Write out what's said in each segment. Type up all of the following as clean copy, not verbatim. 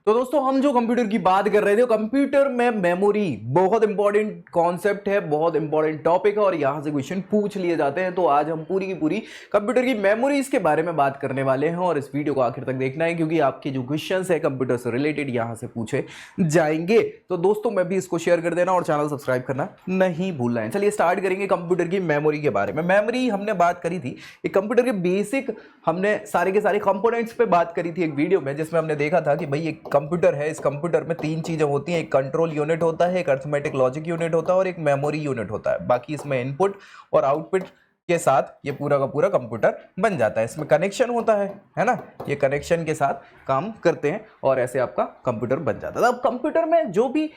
तो दोस्तों हम जो कंप्यूटर की बात कर रहे थे, कंप्यूटर में मेमोरी बहुत इंपॉर्टेंट कॉन्सेप्ट है, बहुत इंपॉर्टेंट टॉपिक है और यहां से क्वेश्चन पूछ लिए जाते हैं। तो आज हम पूरी की पूरी कंप्यूटर की मेमोरीज के बारे में बात करने वाले हैं और इस वीडियो को आखिर तक देखना है क्योंकि आपके जो क्वेश्चन है कंप्यूटर से रिलेटेड यहां से पूछे जाएंगे। तो दोस्तों मैं भी इसको शेयर कर देना और चैनल सब्सक्राइब करना नहीं भूलना है। चलिए स्टार्ट करेंगे कंप्यूटर की मेमोरी के बारे में। मेमोरी हमने बात करी थी, एक कंप्यूटर के बेसिक हमने सारे के सारे कंपोनेंट्स पे बात करी थी एक वीडियो में, जिसमें हमने देखा था कि भाई एक कंप्यूटर है, इस कंप्यूटर में तीन चीजें होती हैं, एक कंट्रोल यूनिट होता है, एक अरिथमेटिक लॉजिक यूनिट होता है और एक मेमोरी यूनिट होता है। बाकी इसमें इनपुट और आउटपुट के साथ ये पूरा का पूरा कंप्यूटर बन जाता है। इसमें कनेक्शन होता है ना, ये कनेक्शन के साथ काम करते हैं और ऐसे आपका कंप्यूटर बन जाता है। अब कंप्यूटर में जो भी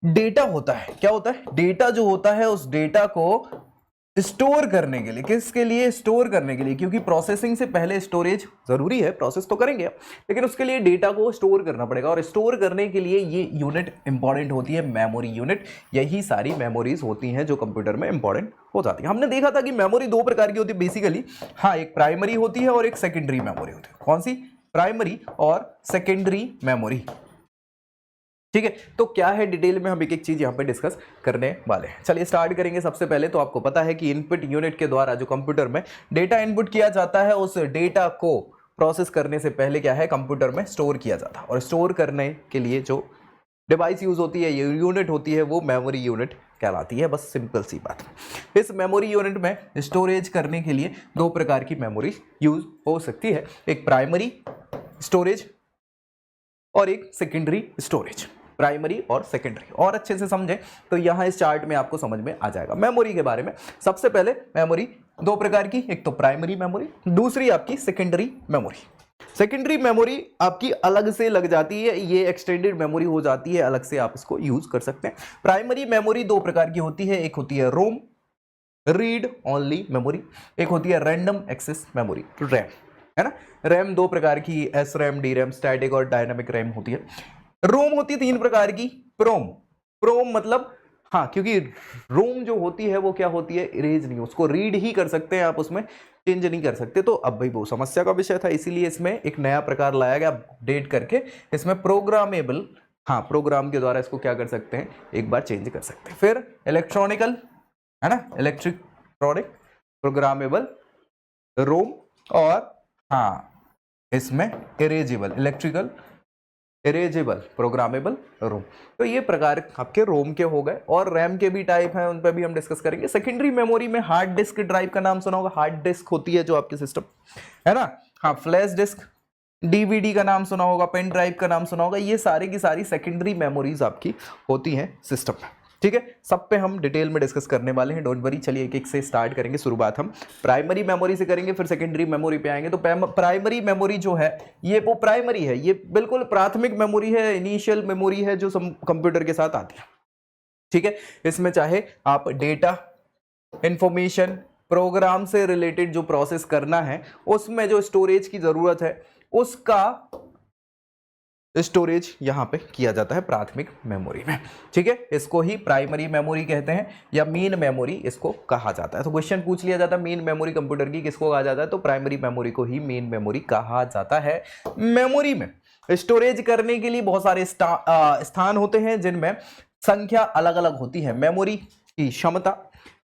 डेटा होता है, क्या होता है, डेटा जो होता है उस डेटा को स्टोर करने के लिए, किसके लिए, स्टोर करने के लिए, क्योंकि प्रोसेसिंग से पहले स्टोरेज जरूरी है, प्रोसेस तो करेंगे लेकिन उसके लिए डेटा को स्टोर करना पड़ेगा और स्टोर करने के लिए ये यूनिट इंपॉर्टेंट होती है, मेमोरी यूनिट। यही सारी मेमोरीज होती हैं जो कंप्यूटर में इंपॉर्टेंट हो जाती है। हमने देखा था कि मेमोरी दो प्रकार की होती है बेसिकली, हाँ, एक प्राइमरी होती है और एक सेकेंडरी मेमोरी होती है। कौन सी, प्राइमरी और सेकेंडरी मेमोरी। ठीक है, तो क्या है डिटेल में हम एक एक चीज यहां पे डिस्कस करने वाले हैं। चलिए स्टार्ट करेंगे। सबसे पहले तो आपको पता है कि इनपुट यूनिट के द्वारा जो कंप्यूटर में डेटा इनपुट किया जाता है, उस डेटा को प्रोसेस करने से पहले क्या है, कंप्यूटर में स्टोर किया जाता है और स्टोर करने के लिए जो डिवाइस यूज होती है, ये यूनिट होती है, वो मेमोरी यूनिट कहलाती है। बस सिंपल सी बात। इस मेमोरी यूनिट में स्टोरेज करने के लिए दो प्रकार की मेमोरी यूज हो सकती है, एक प्राइमरी स्टोरेज और एक सेकेंडरी स्टोरेज। प्राइमरी और सेकेंडरी, और अच्छे से समझें तो यहां इस चार्ट में आपको समझ में आ जाएगा मेमोरी के बारे में। सबसे पहले मेमोरी दो प्रकार की, एक तो प्राइमरी मेमोरी, दूसरी आपकी सेकेंडरी मेमोरी। सेकेंडरी मेमोरी आपकी अलग से लग जाती है, ये एक्सटेंडेड मेमोरी हो जाती है, अलग से आप इसको यूज कर सकते हैं। प्राइमरी मेमोरी दो प्रकार की होती है, एक होती है रोम, रीड ओनली मेमोरी, एक होती है रैंडम एक्सेस मेमोरी, रैम, है ना। रैम दो प्रकार की, S RAM, D RAM, static और डायनामिक रैम होती है। रोम होती है तीन प्रकार की, प्रोम, प्रोम मतलब, हाँ, क्योंकि रोम जो होती है वो क्या होती है, इरेज नहीं, उसको रीड ही कर सकते हैं आप, उसमें चेंज नहीं कर सकते। तो अब भाई वो समस्या का विषय था, इसीलिए इसमें एक नया प्रकार लाया गया अपडेट करके, इसमें प्रोग्रामेबल, हाँ, प्रोग्राम के द्वारा इसको क्या कर सकते हैं, एक बार चेंज कर सकते हैं। फिर इलेक्ट्रॉनिकल, है ना, इलेक्ट्रॉनिक प्रोग्रामेबल रोम, और हाँ इसमें इरेजेबल, इलेक्ट्रिकल इरेजेबल प्रोग्रामेबल रोम। तो ये प्रकार आपके रोम के हो गए, और रैम के भी टाइप हैं, उन पर भी हम डिस्कस करेंगे। सेकेंडरी मेमोरी में हार्ड डिस्क ड्राइव का नाम सुना होगा, हार्ड डिस्क होती है जो आपके सिस्टम, है ना, हाँ, फ्लैश डिस्क, डीवीडी का नाम सुना होगा, पेन ड्राइव का नाम सुना होगा, ये सारी की सारी सेकेंडरी मेमोरीज आपकी होती हैं सिस्टम में। ठीक है, सब पे हम डिटेल में डिस्कस करने वाले हैं, डोंट वरी। चलिए एक एक से स्टार्ट करेंगे। शुरुआत हम प्राइमरी मेमोरी से करेंगे, फिर सेकेंडरी मेमोरी पे आएंगे। तो प्राइमरी मेमोरी जो है ये वो प्राइमरी है, ये बिल्कुल प्राथमिक मेमोरी है, इनिशियल मेमोरी है जो कंप्यूटर के साथ आती है। ठीक है, इसमें चाहे आप डेटा, इंफॉर्मेशन, प्रोग्राम से रिलेटेड जो प्रोसेस करना है, उसमें जो स्टोरेज की जरूरत है उसका स्टोरेज यहां पे किया जाता है प्राथमिक मेमोरी में। ठीक है, इसको ही प्राइमरी मेमोरी कहते हैं या मेन मेमोरी इसको कहा जाता है। तो क्वेश्चन पूछ लिया जाता है मेन मेमोरी कंप्यूटर की किसको कहा जाता है, तो प्राइमरी मेमोरी को ही मेन मेमोरी कहा जाता है। मेमोरी में स्टोरेज करने के लिए बहुत सारे स्थान होते हैं जिनमें संख्या अलग अलग होती है। मेमोरी की क्षमता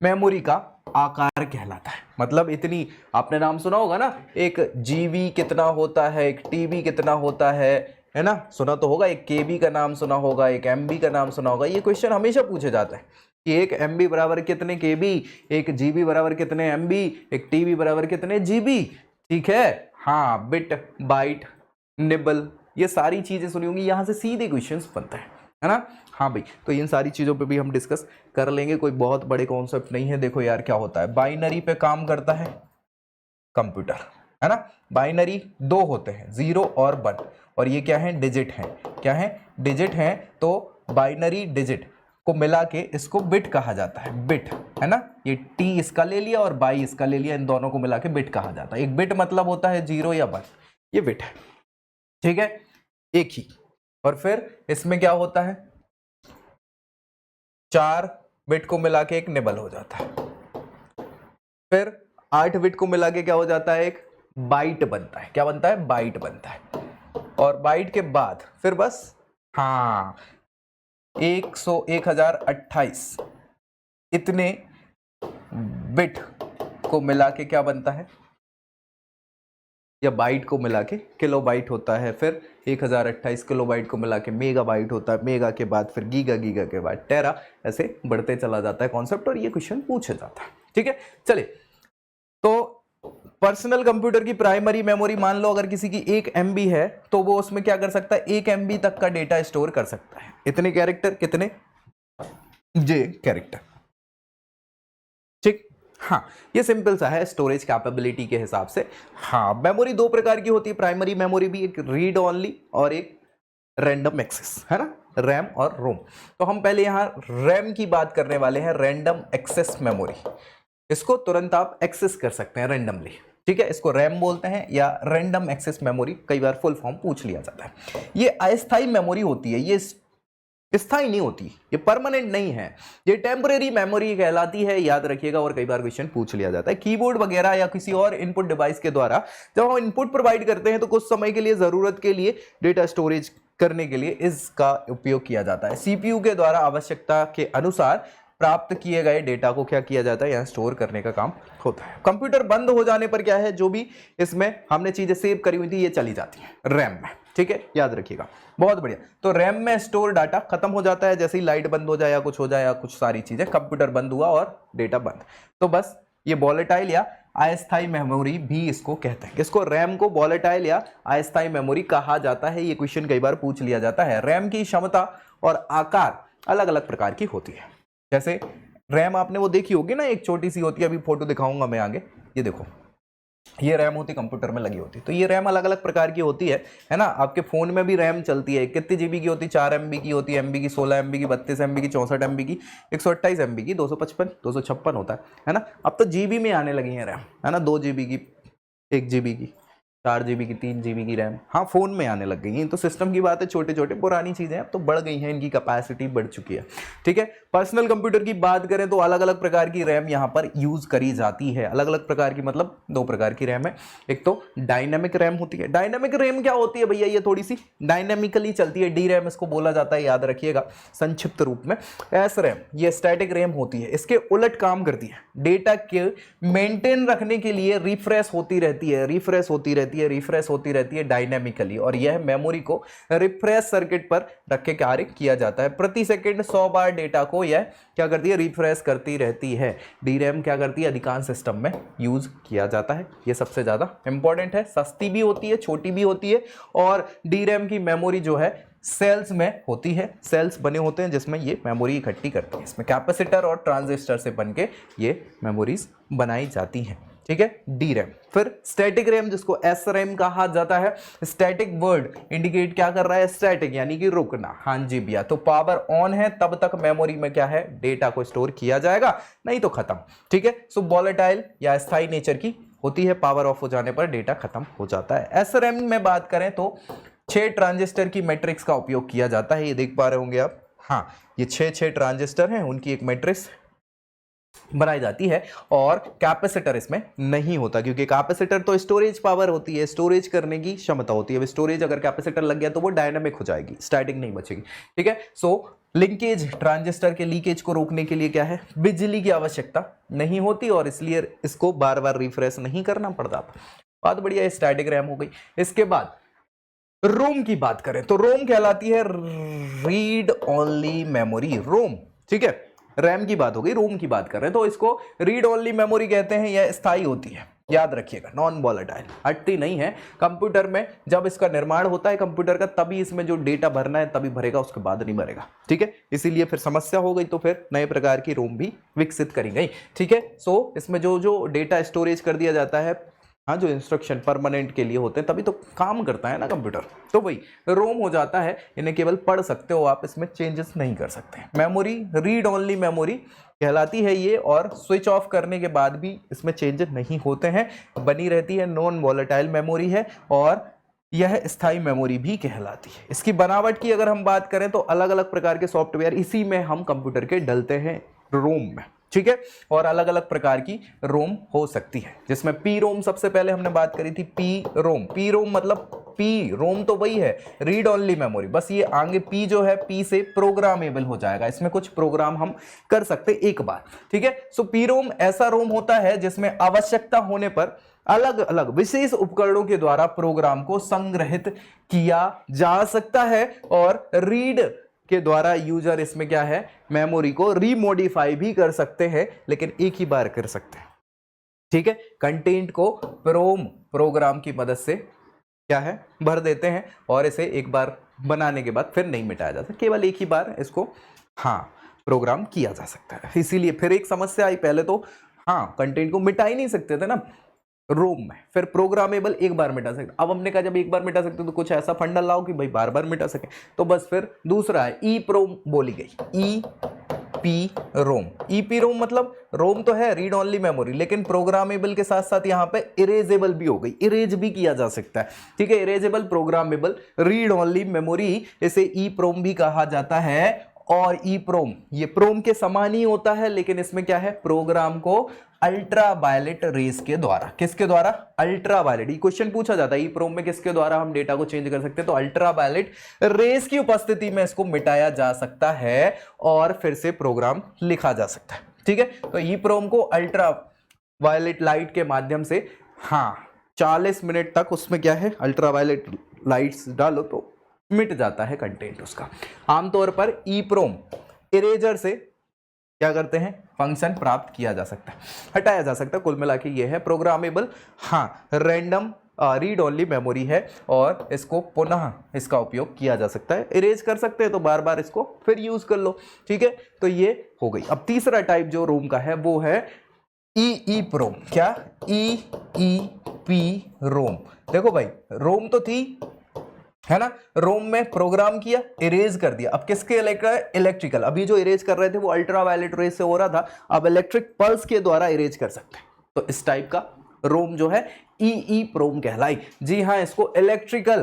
मेमोरी का आकार कहलाता है। मतलब इतनी, आपने नाम सुना होगा ना, एक जीबी कितना होता है, एक टीबी कितना होता है ना, सुना तो होगा। एक केबी का नाम सुना होगा, एक एमबी का नाम सुना होगा। ये क्वेश्चन हमेशा पूछे जाता है कि एक एमबी बराबर कितने केबी, एक जीबी बराबर कितने एमबी, एक टीबी बराबर कितने जीबी। ठीक है, हाँ, बिट, बाइट, निबल, ये सारी चीजें सुनी होंगी, यहां से सीधे क्वेश्चंस बनते हैं, है ना। हाँ भाई, तो इन सारी चीजों पे भी हम डिस्कस कर लेंगे, कोई बहुत बड़े कॉन्सेप्ट नहीं है। देखो यार क्या होता है, बाइनरी पे काम करता है कंप्यूटर, है ना। बाइनरी दो होते हैं, 0 और 1, और ये क्या है, डिजिट है। क्या है, डिजिट है। तो बाइनरी डिजिट को मिला के इसको बिट कहा जाता है, बिट, है ना। ये टी इसका ले लिया और बाई इसका ले लिया, इन दोनों को मिला के बिट कहा जाता है। एक बिट मतलब होता है 0 या 1, ये बिट है। ठीक है, एक ही। और फिर इसमें क्या होता है, 4 बिट को मिला के एक निबल हो जाता है। फिर 8 बिट को मिला के क्या हो जाता है, एक बाइट बनता है। क्या बनता है, बाइट बनता है। और बाइट के बाद फिर बस हाँ 1028 इतने बिट को मिला के क्या बनता है, या बाइट को मिला के किलो बाइट होता है, फिर 1028 किलो बाइट को मिला के मेगा बाइट होता है, मेगा के बाद फिर गीगा, गीगा के बाद टेरा, ऐसे बढ़ते चला जाता है कॉन्सेप्ट, और ये क्वेश्चन पूछा जाता है। ठीक है, चलिए तो पर्सनल कंप्यूटर की प्राइमरी मेमोरी मान लो अगर किसी की 1 MB है तो वो उसमें क्या कर सकता है, 1 MB तक का डेटा स्टोर कर सकता है। इतने कैरेक्टर, कितने J कैरेक्टर। ठीक, हाँ ये सिंपल सा है स्टोरेज कैपेबिलिटी के हिसाब से। हाँ मेमोरी दो प्रकार की होती है प्राइमरी मेमोरी भी, एक रीड ओनली और एक रैंडम एक्सेस, है ना, रैम और रोम। तो हम पहले यहाँ रैम की बात करने वाले हैं, रैंडम एक्सेस मेमोरी। इसको तुरंत आप एक्सेस कर सकते हैं रैंडमली। ठीक है, इसको रैम बोलते हैं या रैंडम एक्सेस मेमोरी, कई बार फुल फॉर्म पूछ लिया जाता है। ये अस्थायी मेमोरी होती है, ये स्थायी नहीं होती, ये परमानेंट नहीं है, ये टेम्परेरी मेमोरी कहलाती है, याद रखिएगा। और कई बार क्वेश्चन पूछ लिया जाता है कीबोर्ड वगैरह या किसी और इनपुट डिवाइस के द्वारा जब हम इनपुट प्रोवाइड करते हैं तो कुछ समय के लिए जरूरत के लिए डेटा स्टोरेज करने के लिए इसका उपयोग किया जाता है। सीपीयू के द्वारा आवश्यकता के अनुसार प्राप्त किए गए डेटा को क्या किया जाता है, यहाँ स्टोर करने का काम होता है। कंप्यूटर बंद हो जाने पर क्या है, जो भी इसमें हमने चीजें सेव करी हुई थी ये चली जाती है रैम में। ठीक है, याद रखिएगा, बहुत बढ़िया। तो रैम में स्टोर डाटा खत्म हो जाता है जैसे ही लाइट बंद हो जाए या कुछ हो जाए या कुछ सारी चीजें, कंप्यूटर बंद हुआ और डेटा बंद। तो बस ये वॉलेटाइल या अस्थायी मेमोरी भी इसको कहते हैं। इसको रैम को वॉलेटाइल या अस्थायी मेमोरी कहा जाता है। ये क्वेश्चन कई बार पूछ लिया जाता है। रैम की क्षमता और आकार अलग अलग प्रकार की होती है। जैसे रैम आपने वो देखी होगी ना, एक छोटी सी होती है, अभी फोटो दिखाऊंगा मैं आगे, ये देखो, ये रैम होती कंप्यूटर में लगी होती। तो ये रैम अलग अलग प्रकार की होती है ना। आपके फोन में भी रैम चलती है, कितनी जीबी की होती है, 4 MB की होती है, MB की, 16 MB की, 32 MB की, 64 MB की, 128 MB की, 255, 256 होता है ना। अब तो जीबी में आने लगी है रैम, है ना, 2 GB की, 1 GB की, 4 GB की, 3 GB की रैम, हाँ फोन में आने लग गई हैं। तो सिस्टम की बात है, छोटे छोटे पुरानी चीजें अब तो बढ़ गई हैं, इनकी कैपेसिटी बढ़ चुकी है। ठीक है, पर्सनल कंप्यूटर की बात करें तो अलग अलग प्रकार की रैम यहाँ पर यूज करी जाती है। अलग अलग प्रकार की मतलब 2 प्रकार की रैम है। एक तो डायनेमिक रैम होती है। डायनेमिक रैम क्या होती है भैया, ये थोड़ी सी डायनेमिकली चलती है, डी रैम इसको बोला जाता है, याद रखिएगा संक्षिप्त रूप में। एस रैम ये स्टैटिक रैम होती है, इसके उलट काम करती है, डेटा के मेंटेन रखने के लिए रिफ्रेश होती रहती है, रिफ्रेश होती रहती है, रिफ्रेश होती रहती है डायनेमिकली। और यह मेमोरी को रिफ्रेश सर्किट पर रख के कार्य किया जाता है। प्रति सेकंड 100 बार डेटा को यह क्या करती है, रिफ्रेश करती रहती है। डीरैम क्या करती है, अधिकांश सिस्टम में यूज किया जाता है। ये सबसे ज्यादा इंपॉर्टेंट है, सस्ती भी होती है, छोटी भी होती है। और डीरैम की मेमोरी जो है सेल्स में होती है, सेल्स बने होते हैं जिसमें ये मेमोरी इकट्ठी करती है। इसमें कैपेसिटर और ट्रांजिस्टर से बनके ये मेमोरीज बनाई जाती हैं। ठीक है, डी रैम। फिर स्टैटिक रैम जिसको एस रैम कहा जाता है। स्टैटिक वर्ड इंडिकेट क्या कर रहा है, स्टैटिक यानी कि रुकना। हाँ जी भैया, तो पावर ऑन है तब तक मेमोरी में क्या है, डेटा को स्टोर किया जाएगा, नहीं तो खत्म। ठीक है, सो वॉलेटाइल या स्थायी नेचर की होती है, पावर ऑफ हो जाने पर डेटा खत्म हो जाता है। एस रैम में बात करें तो 6 ट्रांजिस्टर की मैट्रिक्स का उपयोग किया जाता है। ये देख पा रहे होंगे आप, हाँ ये 6 ट्रांजिस्टर हैं, उनकी एक मैट्रिक्स बनाई जाती है। और कैपेसिटर इसमें नहीं होता, क्योंकि कैपेसिटर तो स्टोरेज पावर होती है, स्टोरेज करने की क्षमता होती है। स्टोरेज अगर कैपेसिटर लग गया तो वो डायनामिक हो जाएगी, स्टैटिक नहीं बचेगी। ठीक है, सो लिंकेज, ट्रांजिस्टर के लीकेज को रोकने के लिए क्या है, बिजली की आवश्यकता नहीं होती और इसलिए इसको बार बार रिफ्रेश नहीं करना पड़ता। बहुत बढ़िया, स्टैटिक रैम हो गई। इसके बाद रोम की बात करें तो रोम कहलाती है रीड ओनली मेमोरी, रोम। ठीक है, रैम की बात हो गई, रोम की बात कर रहे हैं तो इसको रीड ओनली मेमोरी कहते हैं। यह स्थायी होती है, याद रखिएगा, नॉन वॉलेटाइल, हटती नहीं है। कंप्यूटर में जब इसका निर्माण होता है कंप्यूटर का, तभी इसमें जो डेटा भरना है तभी भरेगा, उसके बाद नहीं भरेगा। ठीक है, इसीलिए फिर समस्या हो गई, तो फिर नए प्रकार की रोम भी विकसित करी गई। ठीक है, सो इसमें जो जो डेटा स्टोरेज कर दिया जाता है, हाँ जो इंस्ट्रक्शन परमानेंट के लिए होते हैं, तभी तो काम करता है ना कंप्यूटर, तो वही रोम हो जाता है। इन्हें केवल पढ़ सकते हो आप, इसमें चेंजेस नहीं कर सकते। मेमोरी रीड ओनली मेमोरी कहलाती है ये, और स्विच ऑफ करने के बाद भी इसमें चेंजेस नहीं होते हैं, बनी रहती है। नॉन वॉलेटाइल मेमोरी है और यह स्थायी मेमोरी भी कहलाती है। इसकी बनावट की अगर हम बात करें तो अलग अलग प्रकार के सॉफ्टवेयर इसी में हम कंप्यूटर के डलते हैं, रोम में। ठीक है। और अलग अलग प्रकार की रोम हो सकती है, जिसमें पी रोम सबसे पहले हमने बात करी थी। पी रोम मतलब पी रोम तो वही है, रीड ओनली मेमोरी, बस ये आगे पी जो है पी से प्रोग्रामेबल हो जाएगा, इसमें कुछ प्रोग्राम हम कर सकते एक बार, ठीक है। सो पी रोम ऐसा रोम होता है जिसमें आवश्यकता होने पर अलग अलग विशेष उपकरणों के द्वारा प्रोग्राम को संग्रहित किया जा सकता है, और रीड के द्वारा यूजर इसमें क्या है, मेमोरी को रीमॉडिफाई भी कर सकते हैं, लेकिन एक ही बार कर सकते हैं, ठीक है। कंटेंट को रोम प्रोग्राम की मदद से क्या है, भर देते हैं, और इसे एक बार बनाने के बाद फिर नहीं मिटाया जा सकता, केवल एक ही बार इसको प्रोग्राम किया जा सकता है। इसीलिए फिर एक समस्या आई, पहले तो कंटेंट को मिटा ही नहीं सकते थे ना रोम में, फिर प्रोग्रामेबल एक बार मिटा सकते। अब हमने कहा जब एक बार मिटा सकते तो कुछ ऐसा फंडा लाओ कि भाई बार बार मिटा सके, तो बस फिर दूसरा है ई प्रोम बोली गई, E P ROM. E P ROM मतलब रोम तो है रीड ओनली मेमोरी, लेकिन प्रोग्रामेबल के साथ साथ यहाँ पे इरेजेबल भी हो गई, इरेज भी किया जा सकता है, ठीक है। Erasable programmable read only memory, इसे ई प्रोम भी कहा जाता है। और ई प्रोम ये प्रोम के समान ही होता है, लेकिन इसमें क्या है, प्रोग्राम को अल्ट्रावायलेट रेस के द्वारा, किसके द्वारा, अल्ट्रावायलेट, ये क्वेश्चन पूछा जाता है ई प्रोम में किसके द्वारा हम डेटा को चेंज कर सकते हैं, तो अल्ट्रावायलेट रेस की उपस्थिति में इसको मिटाया जा सकता है और फिर से प्रोग्राम लिखा जा सकता है, ठीक है। तो ई प्रोम को अल्ट्रावायलेट लाइट के माध्यम से 40 मिनट तक उसमें क्या है, अल्ट्रावायलेट लाइट्स डालो तो मिट जाता है कंटेंट उसका। आमतौर पर ई प्रोम इरेजर से क्या करते हैं, फंक्शन प्राप्त किया जा सकता है, हटाया जा सकता है। कुल मिला के ये है programmable, random read only memory है, और इसको पुनः इसका उपयोग किया जा सकता है। इरेज कर सकते हैं तो बार बार इसको फिर यूज कर लो, ठीक है। तो ये हो गई। अब तीसरा टाइप जो रोम का है वो है ई प्रोम। क्या, ई पी रोम। देखो भाई रोम तो थी, है ना, रोम में प्रोग्राम किया, इरेज कर दिया। अब किसके इलेक्ट्रिकल, अभी जो इरेज कर रहे थे वो अल्ट्रावायलेट रेज से हो रहा था, अब इलेक्ट्रिक पल्स के द्वारा इरेज कर सकते हैं। तो इस टाइप का रोम जो है ई प्रोम कहलाई। जी हाँ, इसको इलेक्ट्रिकल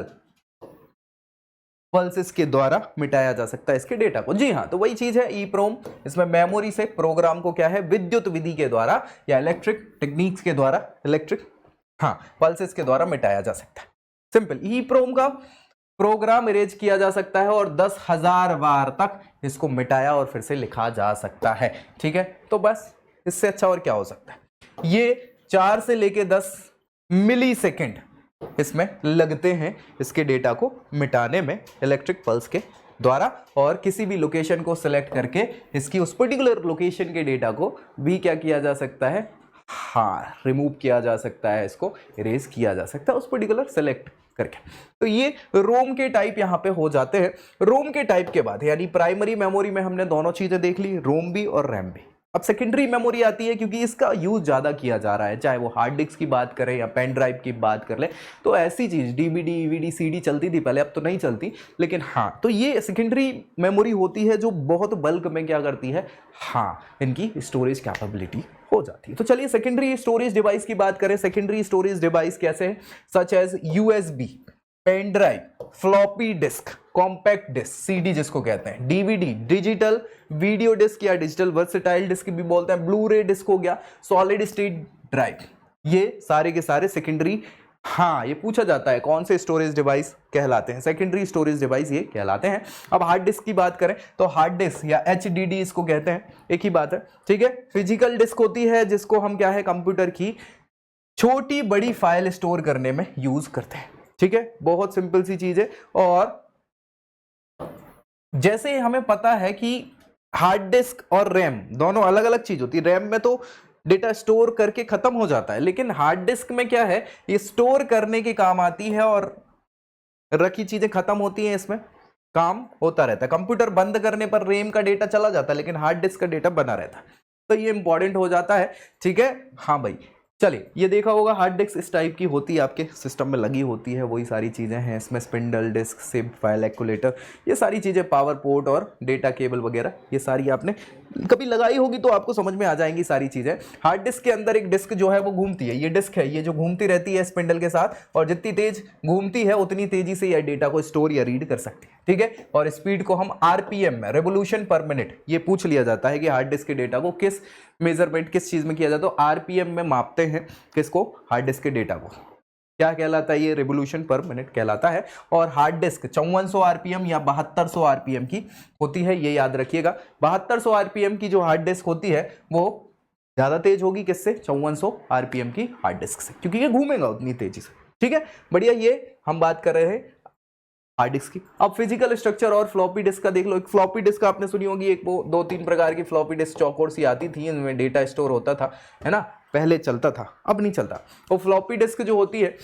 पल्सेस के द्वारा मिटाया जा सकता है इसके डेटा को। जी हाँ, तो वही चीज है ई प्रोम। इसमें मेमोरी से प्रोग्राम को क्या है, विद्युत विधि के द्वारा या इलेक्ट्रिक टेक्निक्स के द्वारा, इलेक्ट्रिक पल्सेस के द्वारा मिटाया जा सकता है। सिंपल। ई प्रोम का प्रोग्राम इरेज किया जा सकता है और 10,000 बार तक इसको मिटाया और फिर से लिखा जा सकता है, ठीक है। तो बस इससे अच्छा और क्या हो सकता है। ये 4 से लेके 10 मिली सेकेंड इसमें लगते हैं इसके डेटा को मिटाने में इलेक्ट्रिक पल्स के द्वारा, और किसी भी लोकेशन को सिलेक्ट करके इसकी उस पर्टिकुलर लोकेशन के डेटा को भी क्या किया जा सकता है, रिमूव किया जा सकता है, इसको इरेज किया जा सकता है उस पर्टिकुलर सेलेक्ट करके। तो ये रोम के टाइप यहाँ पे हो जाते हैं। रोम के टाइप के बाद यानी प्राइमरी मेमोरी में हमने दोनों चीजें देख ली, रोम भी और रैम भी। अब सेकेंडरी मेमोरी आती है, क्योंकि इसका यूज ज्यादा किया जा रहा है, चाहे वो हार्ड डिस्क की बात करें या पेन ड्राइव की बात कर ले, तो ऐसी चीज डीवीडी ईवीडी सीडी चलती थी पहले, अब तो नहीं चलती, लेकिन तो ये सेकेंडरी मेमोरी होती है जो बहुत बल्क में क्या करती है, इनकी स्टोरेज कैपेबिलिटी हो जाती है। तो चलिए सेकेंडरी स्टोरेज डिवाइस की बात करें। सेकेंडरी स्टोरेज डिवाइस कैसे हैं, such as USB, pen drive, floppy disk, compact disk, CD जिसको कहते हैं, डीवीडी, डिजिटल वीडियो डिस्क या डिजिटल वर्सेटाइल डिस्क भी बोलते हैं, ब्लू रे डिस्क हो गया, सॉलिड स्टेट ड्राइव, ये सारे के सारे सेकेंडरी, ये पूछा जाता है कौन से स्टोरेज डिवाइस कहलाते हैं, सेकेंडरी स्टोरेज डिवाइस ये कहलाते हैं। अब हार्ड डिस्क की बात करें तो हार्ड डिस्क या एचडीडी इसको कहते हैं, एक ही बात है, ठीक है। फिजिकल डिस्क होती है जिसको हम क्या है, कंप्यूटर की छोटी बड़ी फाइल स्टोर करने में यूज करते हैं, ठीक है। बहुत सिंपल सी चीज है। और जैसे हमें पता है कि हार्ड डिस्क और रैम दोनों अलग अलग चीज होती है, रैम में तो डेटा स्टोर करके खत्म हो जाता है, लेकिन हार्ड डिस्क में क्या है, ये स्टोर करने के काम आती है और रखी चीजें खत्म होती हैं, इसमें काम होता रहता है। कंप्यूटर बंद करने पर रैम का डेटा चला जाता है, लेकिन हार्ड डिस्क का डेटा बना रहता है, तो ये इंपॉर्टेंट हो जाता है, ठीक है। भाई चलिए, ये देखा होगा हार्ड डिस्क इस टाइप की होती है, आपके सिस्टम में लगी होती है, वही सारी चीज़ें हैं इसमें, स्पिंडल डिस्क, सिप, फाइल एक्यूलेटर, ये सारी चीज़ें, पावर पोर्ट और डेटा केबल वगैरह, ये सारी आपने कभी लगाई होगी तो आपको समझ में आ जाएंगी सारी चीजें। हार्ड डिस्क के अंदर एक डिस्क जो है वो घूमती है, ये डिस्क है, ये जो घूमती रहती है स्पिंडल के साथ, और जितनी तेज घूमती है उतनी तेजी से यह डेटा को स्टोर या रीड कर सकती है, ठीक है। और स्पीड को हम आरपीएम में, रेवोल्यूशन पर मिनट, ये पूछ लिया जाता है कि हार्ड डिस्क के डेटा को किस मेजरमेंट, किस चीज में किया जाता है, तो आरपीएम में मापते हैं किसको, हार्ड डिस्क के डेटा को। क्या कहलाता है ये, रेवोल्यूशन पर मिनट कहलाता है। और हार्ड डिस्क 5400 आरपीएम या 7200 आरपीएम की होती है, ये याद रखिएगा। 7200 आरपीएम की जो हार्ड डिस्क होती है वो ज्यादा तेज होगी किससे, 5400 आरपीएम की हार्ड डिस्क से, क्योंकि ये घूमेगा उतनी तेजी से, ठीक है। बढ़िया, ये हम बात कर रहे हैं हार्ड डिस्क की। अब फिजिकल स्ट्रक्चर और फ्लॉपी डिस्क का देख लो। एक फ्लॉपी डिस्क आपने सुनी होगी, एक वो 2-3 प्रकार की फ्लॉपी डिस्क चौकोर सी आती थी, इनमें डेटा स्टोर होता था, है ना, पहले चलता था, अब नहीं चलता। वो फ्लॉपी डिस्क जो होती है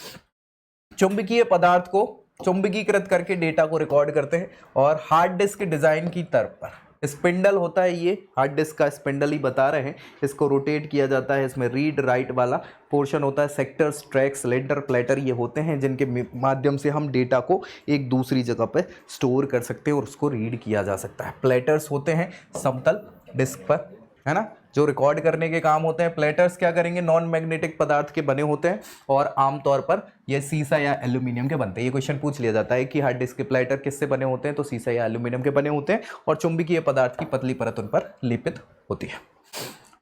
चुंबकीय पदार्थ को चुंबकीकृत करके डेटा को रिकॉर्ड करते हैं। और हार्ड डिस्क डिजाइन की तरफ पर स्पिंडल होता है, ये हार्ड डिस्क का स्पिंडल ही बता रहे हैं, इसको रोटेट किया जाता है, इसमें रीड राइट वाला पोर्शन होता है, सेक्टर्स, ट्रैक, सिलेंडर, प्लेटर ये होते हैं जिनके माध्यम से हम डेटा को एक दूसरी जगह पर स्टोर कर सकते हैं और उसको रीड किया जा सकता है। प्लेटर्स होते हैं समतल डिस्क पर, है ना, जो रिकॉर्ड करने के काम होते हैं। प्लेटर्स क्या करेंगे, नॉन मैग्नेटिक पदार्थ के बने होते हैं और आमतौर पर ये सीसा या एल्यूमिनियम के बनते हैं। ये क्वेश्चन पूछ लिया जाता है कि हार्ड डिस्क के प्लेटर किससे बने होते हैं, तो सीसा या एल्यूमिनियम के बने होते हैं और चुंबकीय पदार्थ की पतली परत उन पर लेपित होती है।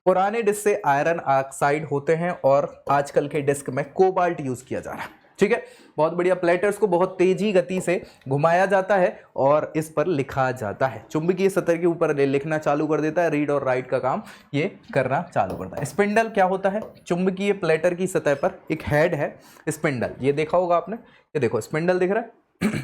पुराने डिस्क से आयरन ऑक्साइड होते हैं और आजकल के डिस्क में कोबाल्ट यूज किया जा रहा है, ठीक है। बहुत बढ़िया। प्लेटर्स को बहुत तेजी गति से घुमाया जाता है और इस पर लिखा जाता है, चुंबकीय सतह के ऊपर लिखना चालू कर देता है, रीड और राइट का काम ये करना चालू करता है। स्पिंडल क्या होता है, चुंबकीय प्लेटर की सतह पर एक हेड है स्पिंडल, ये देखा होगा आपने, ये देखो स्पिंडल दिख रहा है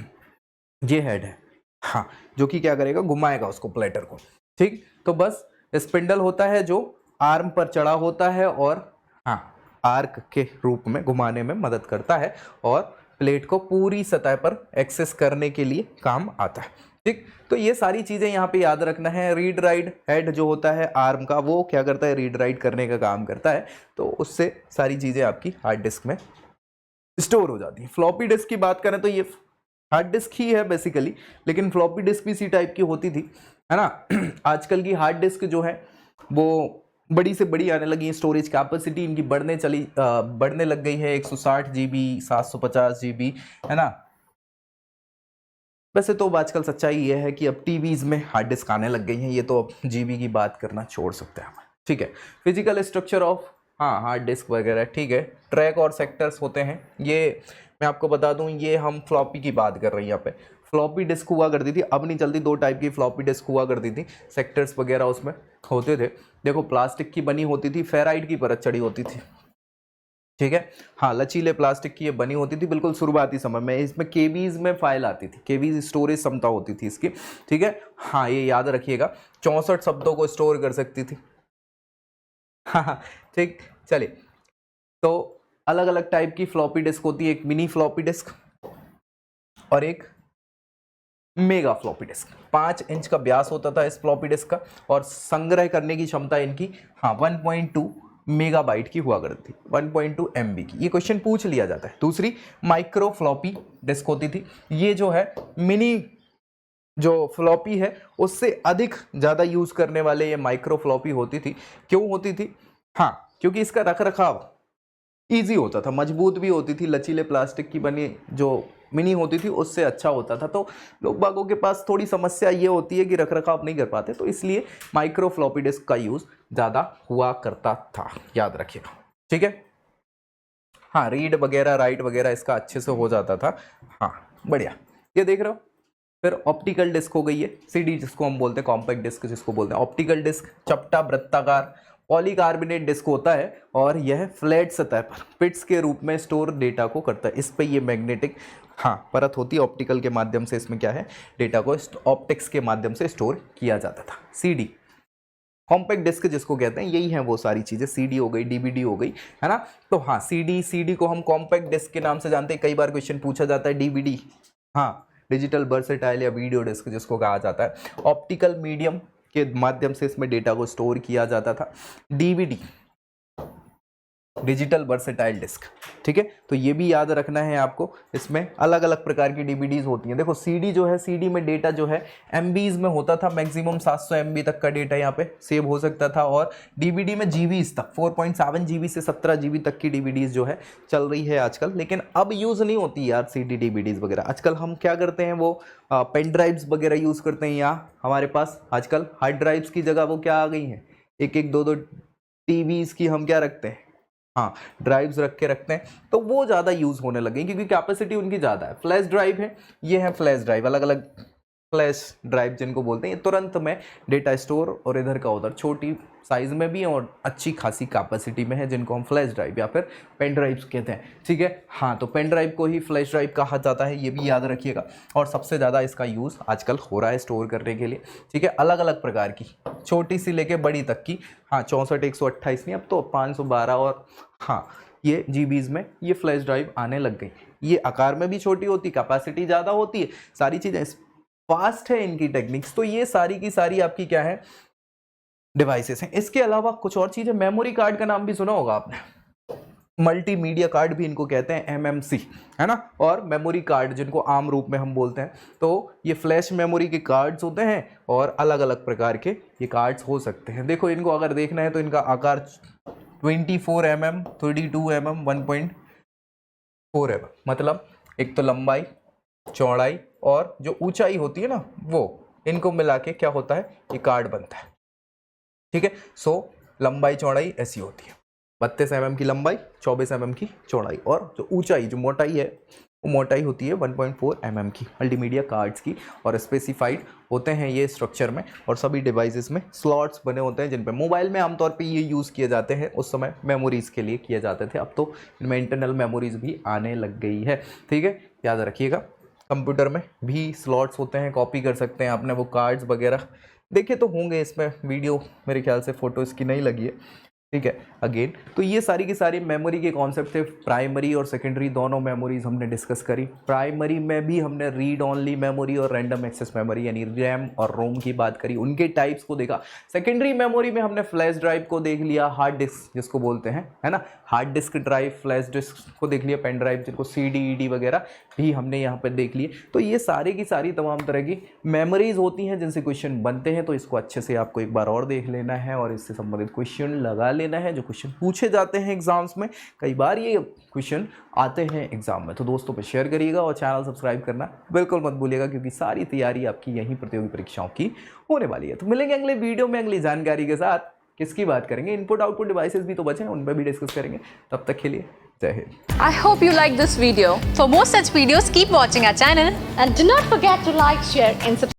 ये हेड है, हाँ, जो कि क्या करेगा, घुमाएगा उसको, प्लेटर को, ठीक। तो बस स्पिंडल होता है जो आर्म पर चढ़ा होता है और हाँ आर्क के रूप में घुमाने में मदद करता है और प्लेट को पूरी सतह पर एक्सेस करने के लिए काम आता है, ठीक। तो ये सारी चीजें यहाँ पे याद रखना है। रीड राइट हेड जो होता है आर्म का, वो क्या करता है, रीड राइट करने का काम करता है, तो उससे सारी चीजें आपकी हार्ड डिस्क में स्टोर हो जाती है। फ्लॉपी डिस्क की बात करें तो ये हार्ड डिस्क ही है बेसिकली, लेकिन फ्लॉपी डिस्क भी इसी टाइप की होती थी, है ना। आजकल की हार्ड डिस्क जो है वो बड़ी से बड़ी आने लगी है, स्टोरेज कैपेसिटी इनकी बढ़ने लग गई है, 160 GB, 750 GB, है ना। वैसे तो आजकल सच्चाई ये है कि अब टीवीज में हार्ड डिस्क आने लग गई हैं, ये तो अब जीबी की बात करना छोड़ सकते हैं हम, ठीक है। Physical structure of hard disk वगैरह, ठीक है। ट्रैक और सेक्टर्स होते हैं, ये मैं आपको बता दूं, ये हम फ्लॉपी की बात कर रहे हैं यहाँ पे। फ्लॉपी डिस्क हुआ करती थी, अब नहीं चलती, 2 टाइप की फ्लॉपी डिस्क हुआ करती थी, सेक्टर्स वगैरह उसमें होते थे। देखो प्लास्टिक की बनी होती थी, फेराइट की परत चढ़ी होती थी, ठीक है। हाँ, लचीले प्लास्टिक की ये बनी होती थी बिल्कुल शुरुआती समय में। इसमें केबीज में फाइल आती थी, केबीज स्टोरेज क्षमता होती थी इसकी, ठीक है। हाँ, ये याद रखिएगा, 64 शब्दों को स्टोर कर सकती थी। हाँ, ठीक। चलिए, तो अलग अलग टाइप की फ्लॉपी डिस्क होती है, एक मिनी फ्लॉपी डिस्क और एक मेगा फ्लॉपी डिस्क। 5 इंच का व्यास होता था इस फ्लॉपी डिस्क का और संग्रह करने की क्षमता इनकी 1.2 मेगाबाइट की हुआ करती थी, 1.2 MB की। ये क्वेश्चन पूछ लिया जाता है। दूसरी माइक्रो फ्लॉपी डिस्क होती थी, ये जो है मिनी जो फ्लॉपी है उससे अधिक ज़्यादा यूज करने वाले ये माइक्रो फ्लॉपी होती थी। क्यों होती थी? हाँ, क्योंकि इसका रख रखाव ईजी होता था, मजबूत भी होती थी, लचीले प्लास्टिक की बनी जो मिनी होती थी उससे अच्छा होता था। तो लोग बागों के पास थोड़ी समस्या ये होती है कि रख रखाव नहीं कर पाते, तो इसलिए माइक्रो फ्लॉपी डिस्क का यूज ज़्यादा हुआ करता था, याद रखिएगा, ठीक है। हाँ, रीड वगैरह राइट वगैरह इसका अच्छे से हो जाता था। हाँ, बढ़िया, ये देख रहे हो। फिर ऑप्टिकल डिस्क हो गई है, सीडी जिसको हम बोलते हैं, कॉम्पैक्ट डिस्क जिसको बोलते हैं। ऑप्टिकल डिस्क चपटा वृत्ताकार पॉलीकार्बोनेट डिस्क होता है और यह फ्लैट सतह पर पिट्स के रूप में स्टोर डेटा को करता है। इस पे ये मैग्नेटिक परत होती है, ऑप्टिकल के माध्यम से इसमें क्या है, डेटा को ऑप्टिक्स के माध्यम से स्टोर किया जाता था। सीडी कॉम्पैक्ट डिस्क जिसको कहते हैं, यही है वो सारी चीज़ें, सीडी हो गई, डीवीडी हो गई, है ना। तो हाँ, सीडी को हम कॉम्पैक्ट डिस्क के नाम से जानते हैं। कई बार क्वेश्चन पूछा जाता है डीवीडी, हाँ, डिजिटल वर्सेटाइल या वीडियो डिस्क जिसको कहा जाता है। ऑप्टिकल मीडियम के माध्यम से इसमें डेटा को स्टोर किया जाता था। डीवीडी डिजिटल वर्सेटाइल डिस्क, ठीक है। तो ये भी याद रखना है आपको। इसमें अलग अलग प्रकार की डीवीडीज होती हैं। देखो सीडी जो है, सीडी में डेटा जो है एमबीज में होता था, मैक्सिमम 700 एमबी तक का डेटा यहाँ पे सेव हो सकता था, और डीवीडी में जीबीज तक 4.7 जीबी से 17 जीबी तक की डीवीडीज जो है चल रही है आजकल। लेकिन अब यूज़ नहीं होती यार सीडी डीवीडीज वगैरह। आजकल हम क्या करते हैं, वो पेन ड्राइव्स वगैरह यूज़ करते हैं। यहाँ हमारे पास आजकल हार्ड ड्राइव्स की जगह वो क्या आ गई हैं, एक एक दो दो टीवीज की हम क्या रखते हैं, हाँ ड्राइव्स रखते हैं। तो वो ज़्यादा यूज़ होने लगे क्योंकि कैपेसिटी उनकी ज़्यादा है। फ्लैश ड्राइव है, ये है फ्लैश ड्राइव, अलग अलग फ्लैश ड्राइव जिनको बोलते हैं, ये तुरंत में डेटा स्टोर और इधर का उधर, छोटी साइज़ में भी और अच्छी खासी कैपेसिटी में है, जिनको हम फ्लैश ड्राइव या फिर पेन ड्राइव्स कहते हैं, ठीक है। हाँ, तो पेन ड्राइव को ही फ्लैश ड्राइव कहा जाता है, ये भी याद रखिएगा। और सबसे ज़्यादा इसका यूज़ आजकल हो रहा है स्टोर करने के लिए, ठीक है। अलग अलग प्रकार की, छोटी सी लेके बड़ी तक की, हाँ 64 128 नहीं, अब तो 512 और हाँ ये जीबीज में ये फ्लैश ड्राइव आने लग गई। ये आकार में भी छोटी होती, कैपेसिटी ज़्यादा होती है, सारी चीज़ें फास्ट है इनकी टेक्निक्स। तो ये सारी की सारी आपकी क्या है, डिवाइसेस हैं। इसके अलावा कुछ और चीज़ें, मेमोरी कार्ड का नाम भी सुना होगा आपने, मल्टीमीडिया कार्ड भी इनको कहते हैं, एमएमसी, है ना। और मेमोरी कार्ड जिनको आम रूप में हम बोलते हैं। तो ये फ्लैश मेमोरी के कार्ड्स होते हैं और अलग अलग प्रकार के ये कार्ड्स हो सकते हैं। देखो इनको अगर देखना है तो इनका आकार 24 mm, 32 mm, 1.4 mm, मतलब एक तो लंबाई, चौड़ाई और जो ऊंचाई होती है ना, वो इनको मिला के क्या होता है, ये कार्ड बनता है, ठीक है। सो लंबाई चौड़ाई ऐसी होती है, 32 mm की लंबाई, 24 mm की चौड़ाई, और जो ऊंचाई, जो मोटाई है, वो मोटाई होती है 1.4 mm की, मल्टीमीडिया कार्ड्स की। और स्पेसिफाइड होते हैं ये स्ट्रक्चर में, और सभी डिवाइसेस में स्लॉट्स बने होते हैं जिन पे मोबाइल में आमतौर पे ये यूज़ किए जाते हैं, उस समय मेमोरीज़ के लिए किए जाते थे। अब तो इनमें इंटरनल मेमोरीज भी आने लग गई है, ठीक है, याद रखिएगा। कंप्यूटर में भी स्लॉट्स होते हैं, कॉपी कर सकते हैं आपने वो कार्ड्स वगैरह, देखे तो होंगे, इसमें वीडियो मेरे ख्याल से फ़ोटो इसकी नहीं लगी है, ठीक है। अगेन तो ये सारी की सारी मेमोरी के कॉन्सेप्ट थे। प्राइमरी और सेकेंडरी दोनों मेमोरीज हमने डिस्कस करी। प्राइमरी में भी हमने रीड ओनली मेमोरी और रैंडम एक्सेस मेमोरी यानी रैम और रोम की बात करी, उनके टाइप्स को देखा। सेकेंडरी मेमोरी में हमने फ्लैश ड्राइव को देख लिया, हार्ड डिस्क जिसको बोलते हैं, है ना, hard disk drive, flash disk को देख लिया, पेन ड्राइव जिनको CD वगैरह भी हमने यहाँ पर देख लिए। तो ये सारी की सारी तमाम तरह की मेमोरीज होती हैं जिनसे क्वेश्चन बनते हैं। तो इसको अच्छे से आपको एक बार और देख लेना है और इससे संबंधित क्वेश्चन लगा लेना है जो क्वेश्चन पूछे जाते हैं एग्जाम्स में। कई बार ये क्वेश्चन आते हैं एग्जाम में। तो दोस्तों पे शेयर करिएगा और चैनल सब्सक्राइब करना बिल्कुल मत भूलिएगा, क्योंकि सारी तैयारी आपकी यहीं प्रतियोगी परीक्षाओं की होने वाली है। तो मिलेंगे अगले वीडियो में अगली जानकारी के साथ। किसकी बात करेंगे, इनपुट आउटपुट डिवाइसेस भी तो बचे हैं, उन पर भी डिस्कस करेंगे। तब तक के लिए जय Hind. I hope you like this video. For more such videos, keep watching our channel And do not forget to like, share and subscribe.